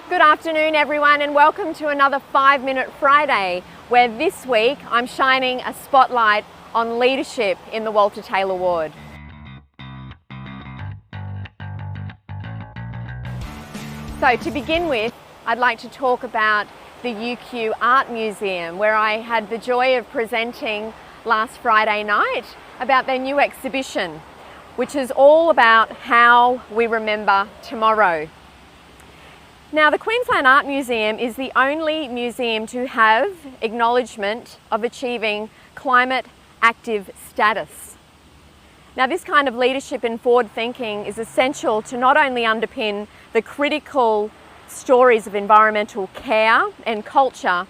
Good afternoon everyone, and welcome to another 5-Minute Friday, where this week I'm shining a spotlight on leadership in the Walter Taylor Ward. So to begin with, I'd like to talk about the UKQ Art Museum, where I had the joy of presenting last Friday night about their new exhibition, which is all about how we remember tomorrow. Now, the Queensland Art Museum is the only museum to have acknowledgement of achieving climate active status. Now, this kind of leadership and forward thinking is essential to not only underpin the critical stories of environmental care and culture,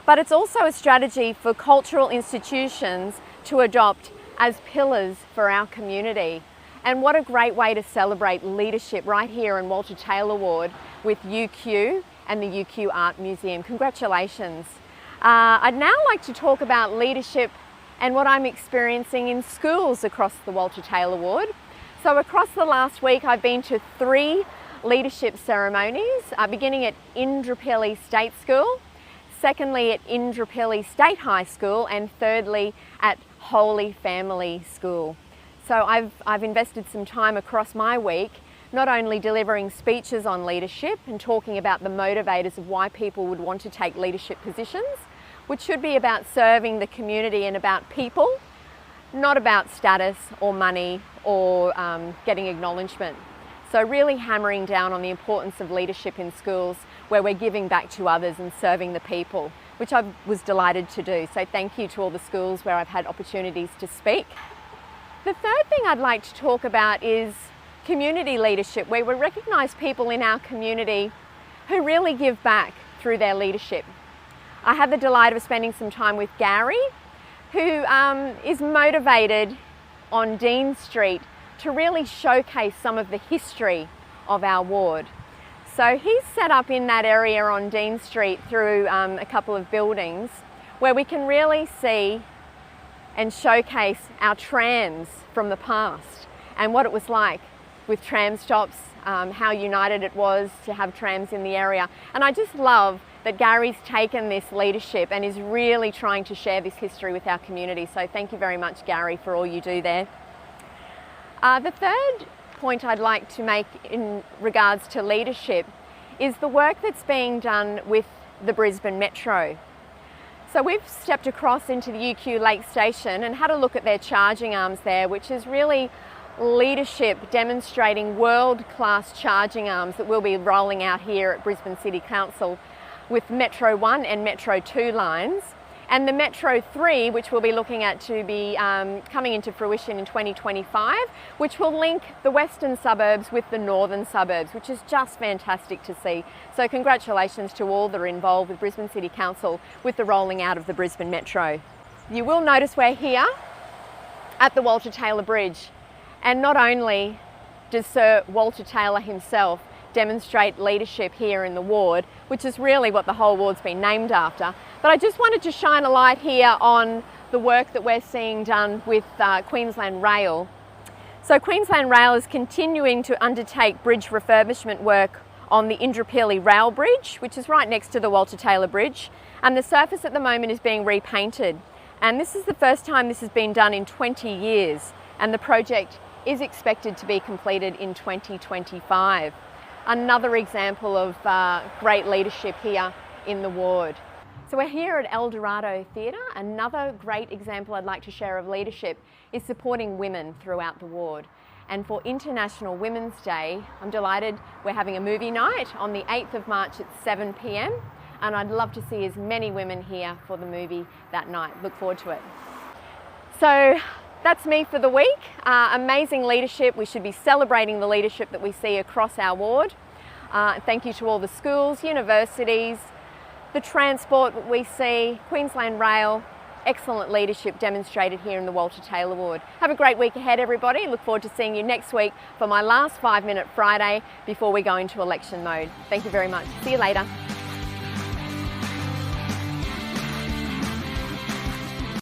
but it's also a strategy for cultural institutions to adopt as pillars for our community. And what a great way to celebrate leadership right here in Walter Taylor Ward with UKQ and the UKQ Art Museum. Congratulations. I'd now like to talk about leadership and what I'm experiencing in schools across the Walter Taylor Ward. So across the last week, I've been to 3 leadership ceremonies, beginning at Indooroopilly State School, secondly at Indooroopilly State High School, and thirdly at Holy Family School. So I've invested some time across my week, not only delivering speeches on leadership and talking about the motivators of why people would want to take leadership positions, which should be about serving the community and about people, not about status or money or getting acknowledgement. So really hammering down on the importance of leadership in schools where we're giving back to others and serving the people, which I was delighted to do. So thank you to all the schools where I've had opportunities to speak. The third thing I'd like to talk about is community leadership, where we recognise people in our community who really give back through their leadership. I had the delight of spending some time with Gary, who is motivated on Dean Street to really showcase some of the history of our ward. So he's set up in that area on Dean Street through a couple of buildings where we can really see and showcase our trams from the past and what it was like with tram stops, how united it was to have trams in the area. And I just love that Gary's taken this leadership and is really trying to share this history with our community. So thank you very much, Gary, for all you do there. The third point I'd like to make in regards to leadership is the work that's being done with the Brisbane Metro. So we've stepped across into the UKQ Lake Station and had a look at their charging arms there, which is really leadership demonstrating world-class charging arms that we'll be rolling out here at Brisbane City Council with Metro 1 and Metro 2 lines. And the Metro 3, which we'll be looking at to be coming into fruition in 2025, which will link the western suburbs with the northern suburbs, which is just fantastic to see. So congratulations to all that are involved with Brisbane City Council with the rolling out of the Brisbane Metro. You will notice we're here at the Walter Taylor Bridge, and not only does Sir Walter Taylor himself demonstrate leadership here in the ward, which is really what the whole ward's been named after, but I just wanted to shine a light here on the work that we're seeing done with Queensland Rail. So Queensland Rail is continuing to undertake bridge refurbishment work on the Indooroopilly Rail Bridge, which is right next to the Walter Taylor Bridge, and the surface at the moment is being repainted. And this is the first time this has been done in 20 years, and the project is expected to be completed in 2025. Another example of great leadership here in the ward. So we're here at Dorado Theatre. Another great example I'd like to share of leadership is supporting women throughout the ward. And for International Women's Day, I'm delighted we're having a movie night on the 8th of March at 7 p.m. And I'd love to see as many women here for the movie that night. Look forward to it. So that's me for the week. Amazing leadership. We should be celebrating the leadership that we see across our ward. Thank you to all the schools, universities, the transport that we see, Queensland Rail. Excellent leadership demonstrated here in the Walter Taylor Ward. Have a great week ahead, everybody. Look forward to seeing you next week for my last 5-Minute Friday before we go into election mode. Thank you very much. See you later.